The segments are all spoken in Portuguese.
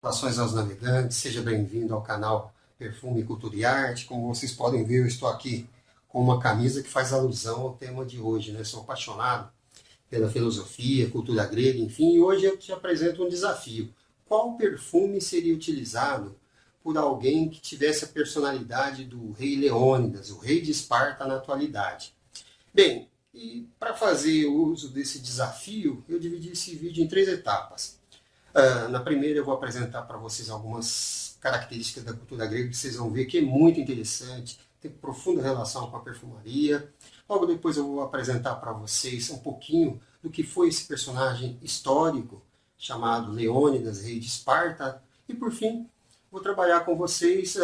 Saudações aos navegantes, seja bem-vindo ao canal Perfume, Cultura e Arte. Como vocês podem ver, eu estou aqui com uma camisa que faz alusão ao tema de hoje, né? Sou apaixonado pela filosofia, cultura grega, enfim, e hoje eu te apresento um desafio. Qual perfume seria utilizado por alguém que tivesse a personalidade do rei Leônidas, o rei de Esparta na atualidade? Bem, e para fazer uso desse desafio, eu dividi esse vídeo em 3 etapas. Na primeira eu vou apresentar para vocês algumas características da cultura grega que vocês vão ver que é muito interessante, tem profunda relação com a perfumaria. Logo depois eu vou apresentar para vocês um pouquinho do que foi esse personagem histórico chamado Leônidas, rei de Esparta. E por fim, vou trabalhar com vocês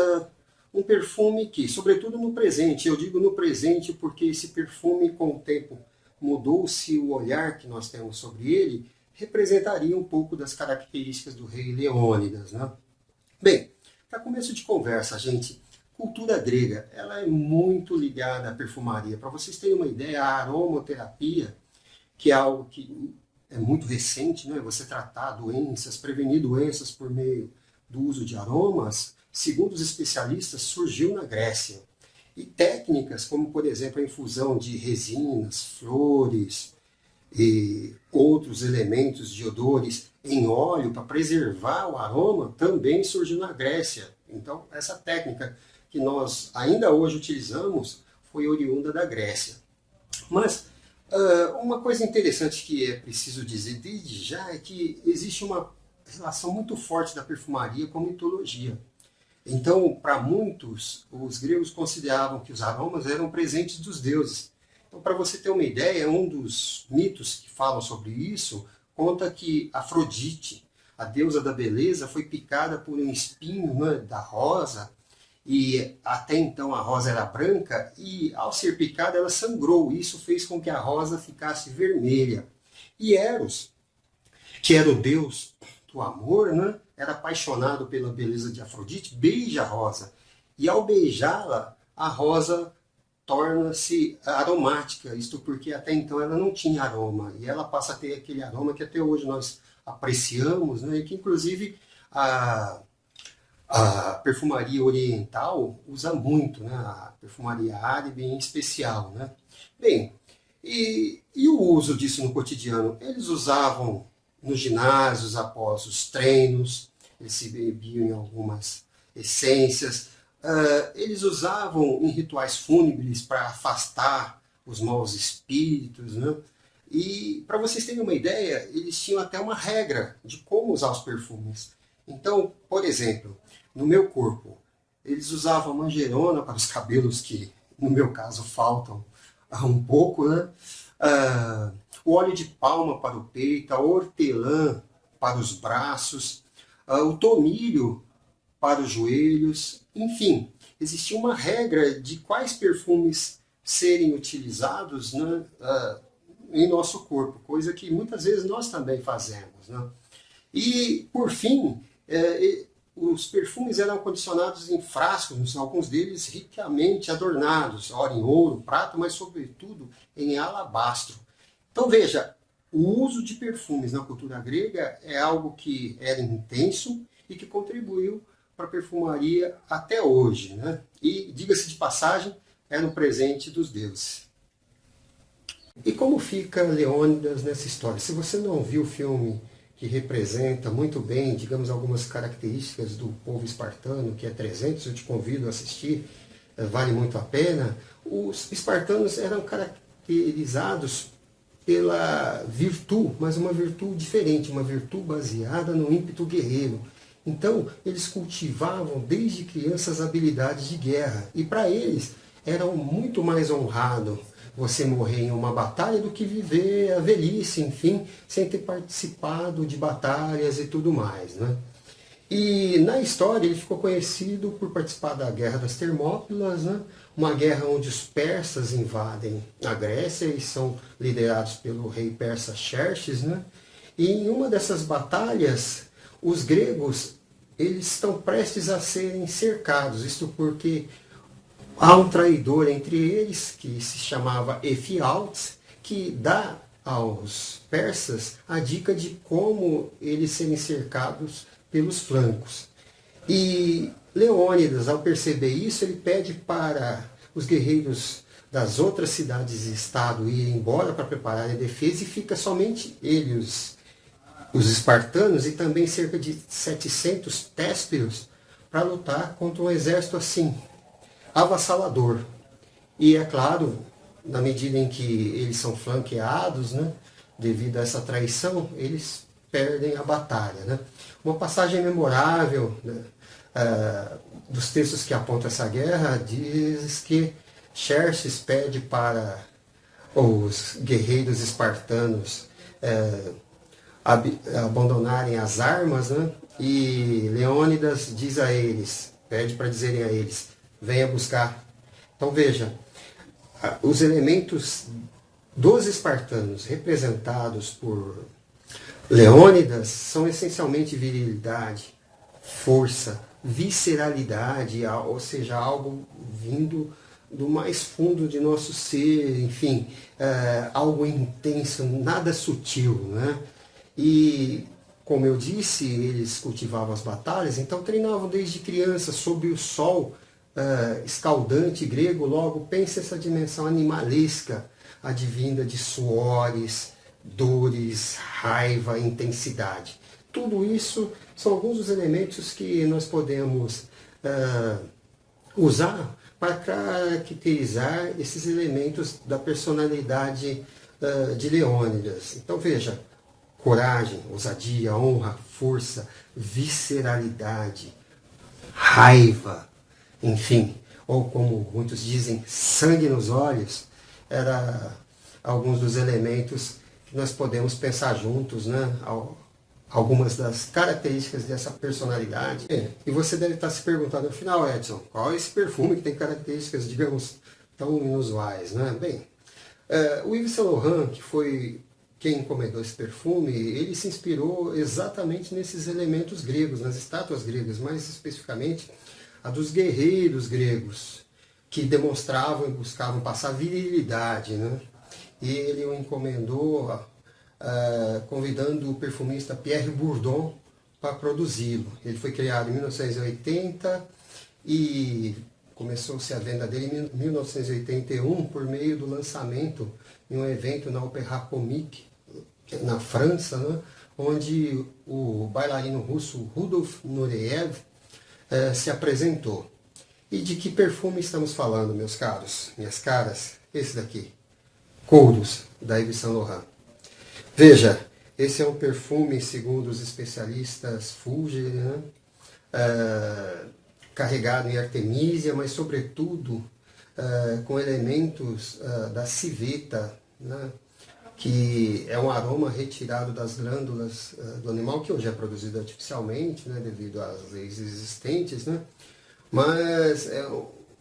um perfume que, sobretudo no presente, eu digo no presente porque esse perfume com o tempo mudou-se o olhar que nós temos sobre ele, representaria um pouco das características do rei Leônidas, né? Bem, para começo de conversa, gente, cultura grega, ela é muito ligada à perfumaria. Para vocês terem uma ideia, a aromaterapia, que é algo que é muito recente, né? Você tratar doenças, prevenir doenças por meio do uso de aromas, segundo os especialistas, surgiu na Grécia. E técnicas como, por exemplo, a infusão de resinas, flores, e outros elementos de odores em óleo para preservar o aroma também surgiu na Grécia. Então, essa técnica que nós ainda hoje utilizamos foi oriunda da Grécia. Mas uma coisa interessante que é preciso dizer desde já é que existe uma relação muito forte da perfumaria com a mitologia. Então, para muitos, os gregos consideravam que os aromas eram presentes dos deuses. Então, para você ter uma ideia, um dos mitos que falam sobre isso conta que Afrodite, a deusa da beleza, foi picada por um espinho, né, da rosa, e até então a rosa era branca, e ao ser picada ela sangrou. Isso fez com que a rosa ficasse vermelha. E Eros, que era o deus do amor, né, era apaixonado pela beleza de Afrodite, beija a rosa. E ao beijá-la, a rosa torna-se aromática, isto porque até então ela não tinha aroma, e ela passa a ter aquele aroma que até hoje nós apreciamos, né, e que inclusive a perfumaria oriental usa muito, né, a perfumaria árabe em especial. Né. Bem, e o uso disso no cotidiano? Eles usavam nos ginásios após os treinos, eles se bebiam em algumas essências. Eles usavam em rituais fúnebres para afastar os maus espíritos, né? E para vocês terem uma ideia, eles tinham até uma regra de como usar os perfumes. Então, por exemplo, no meu corpo, eles usavam manjerona para os cabelos, que no meu caso faltam um pouco, né? O óleo de palma para o peito, a hortelã para os braços, o tomilho para os joelhos, enfim, existia uma regra de quais perfumes serem utilizados, né, em nosso corpo, coisa que muitas vezes nós também fazemos. Né? E, por fim, os perfumes eram condicionados em frascos, alguns deles ricamente adornados, ora em ouro, prata, mas sobretudo em alabastro. Então veja, o uso de perfumes na cultura grega é algo que era intenso e que contribuiu para a perfumaria até hoje. Né? E, diga-se de passagem, era um presente dos deuses. E como fica Leônidas nessa história? Se você não viu o filme que representa muito bem, digamos, algumas características do povo espartano, que é 300, eu te convido a assistir, vale muito a pena. Os espartanos eram caracterizados pela virtude, mas uma virtude diferente, uma virtude baseada no ímpeto guerreiro. Então, eles cultivavam desde crianças habilidades de guerra. E para eles, era muito mais honrado você morrer em uma batalha do que viver a velhice, enfim, sem ter participado de batalhas e tudo mais. Né? E na história ele ficou conhecido por participar da Guerra das Termópilas, né? Uma guerra onde os persas invadem a Grécia e são liderados pelo rei persa Xerxes. Né? E em uma dessas batalhas, os gregos eles estão prestes a serem cercados, isto porque há um traidor entre eles, que se chamava Efialtes, que dá aos persas a dica de como eles serem cercados pelos flancos. E Leônidas, ao perceber isso, ele pede para os guerreiros das outras cidades e estado irem embora para preparar a defesa, e fica somente ele, os espartanos, e também cerca de 700 tésperos para lutar contra um exército assim, avassalador. E é claro, na medida em que eles são flanqueados, né, devido a essa traição, eles perdem a batalha. Né? Uma passagem memorável, né, dos textos que apontam essa guerra diz que Xerxes pede para os guerreiros espartanos abandonarem as armas, né? E Leônidas diz a eles, pede para dizerem a eles, venha buscar. Então veja, os elementos dos espartanos representados por Leônidas são essencialmente virilidade, força, visceralidade, ou seja, algo vindo do mais fundo de nosso ser, enfim, algo intenso, nada sutil, né? E, como eu disse, eles cultivavam as batalhas, então treinavam desde criança sob o sol escaldante grego. Logo, pense essa dimensão animalesca, advinda de suores, dores, raiva, intensidade. Tudo isso são alguns dos elementos que nós podemos usar para caracterizar esses elementos da personalidade de Leônidas. Então veja, coragem, ousadia, honra, força, visceralidade, raiva, enfim, ou como muitos dizem, sangue nos olhos, era alguns dos elementos que nós podemos pensar juntos, né? Algumas das características dessa personalidade. E você deve estar se perguntando, afinal, Edson, qual é esse perfume que tem características, digamos, tão inusuais, né? Bem, o Yves Saint Laurent, que foi quem encomendou esse perfume, ele se inspirou exatamente nesses elementos gregos, nas estátuas gregas, mais especificamente a dos guerreiros gregos, que demonstravam e buscavam passar virilidade, né? E ele o encomendou convidando o perfumista Pierre Bourdon para produzi-lo. Ele foi criado em 1980 e começou-se a venda dele em 1981 por meio do lançamento em um evento na Opéra Comique, na França, né, onde o bailarino russo Rudolf Nureyev se apresentou. E de que perfume estamos falando, meus caros, minhas caras? Esse daqui, Kouros, da Yves Saint Laurent. Veja, esse é um perfume, segundo os especialistas Fulger, né, carregado em artemísia, mas sobretudo com elementos da civeta, né, que é um aroma retirado das glândulas do animal, que hoje é produzido artificialmente, né, devido às leis existentes, né, mas é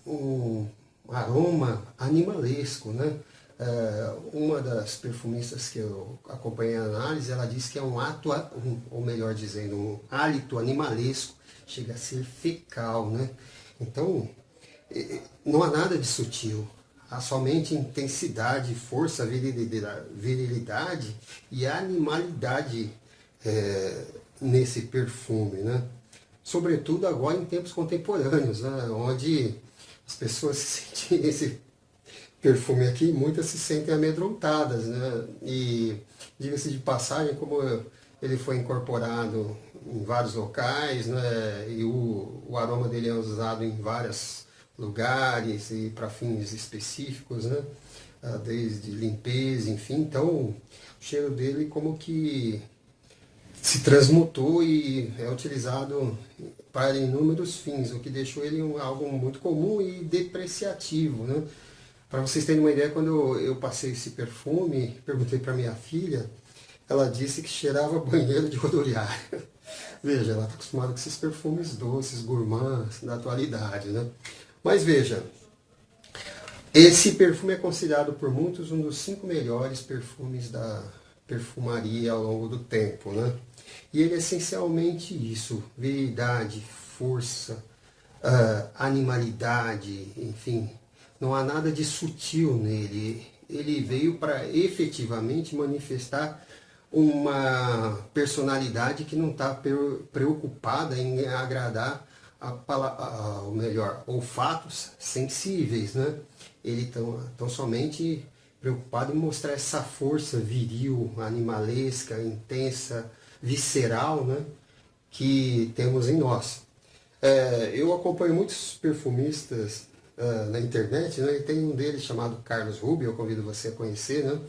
um aroma animalesco, né. Uma das perfumistas que eu acompanhei a análise, ela disse que é um ato, ou melhor dizendo, um hálito animalesco, chega a ser fecal, né? Então, não há nada de sutil, há somente intensidade, força, virilidade e animalidade nesse perfume, né? Sobretudo agora em tempos contemporâneos, né? Onde as pessoas se sentem esse perfume aqui, muitas se sentem amedrontadas, né? E diga-se de passagem, como ele foi incorporado em vários locais, né? E o aroma dele é usado em vários lugares e para fins específicos, né? Desde limpeza, enfim. Então, o cheiro dele como que se transmutou e é utilizado para inúmeros fins, o que deixou ele algo muito comum e depreciativo, né? Para vocês terem uma ideia, quando eu passei esse perfume, perguntei para minha filha, ela disse que cheirava banheiro de rodoviária. Veja, ela está acostumada com esses perfumes doces, gourmands da atualidade, né? Mas veja, esse perfume é considerado por muitos um dos 5 melhores perfumes da perfumaria ao longo do tempo, né? E ele é essencialmente isso, virilidade, força, animalidade, enfim. Não há nada de sutil nele. Ele veio para efetivamente manifestar uma personalidade que não está preocupada em agradar ou melhor, olfatos sensíveis, né? Eles estão somente preocupados em mostrar essa força viril, animalesca, intensa, visceral, né? Que temos em nós. Eu acompanho muitos perfumistas na internet, né? E tem um deles chamado Carlos Rubio, eu convido você a conhecer, né?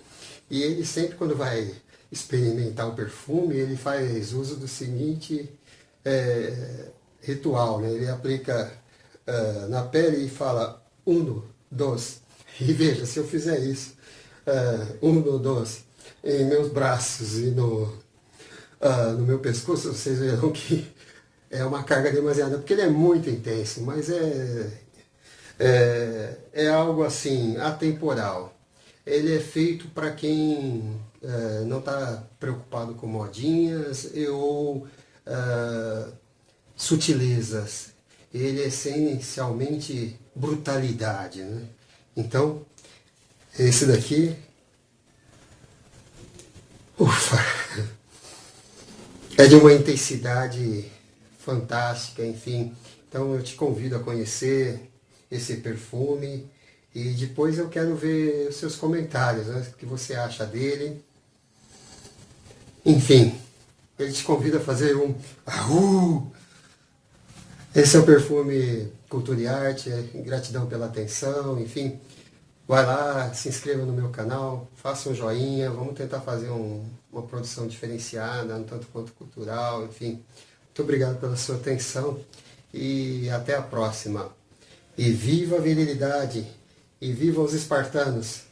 E ele sempre, quando vai experimentar um perfume, ele faz uso do seguinte ritual, né? Ele aplica na pele e fala uno, dos. E veja, se eu fizer isso, uno, dos, em meus braços e no meu pescoço, vocês verão que é uma carga demasiada, porque ele é muito intenso, mas é algo assim, atemporal. Ele é feito para quem não está preocupado com modinhas ou sutilezas. Ele é essencialmente brutalidade, né? Então, esse daqui, ufa, é de uma intensidade fantástica, enfim. Então eu te convido a conhecer esse perfume e depois eu quero ver os seus comentários, né? O que você acha dele. Enfim, ele te convida a fazer um ahu. Esse é o perfume Cultura e Arte, gratidão pela atenção, enfim. Vai lá, se inscreva no meu canal, faça um joinha, vamos tentar fazer uma produção diferenciada, um tanto quanto cultural, enfim. Muito obrigado pela sua atenção e até a próxima. E viva a virilidade, e viva os espartanos!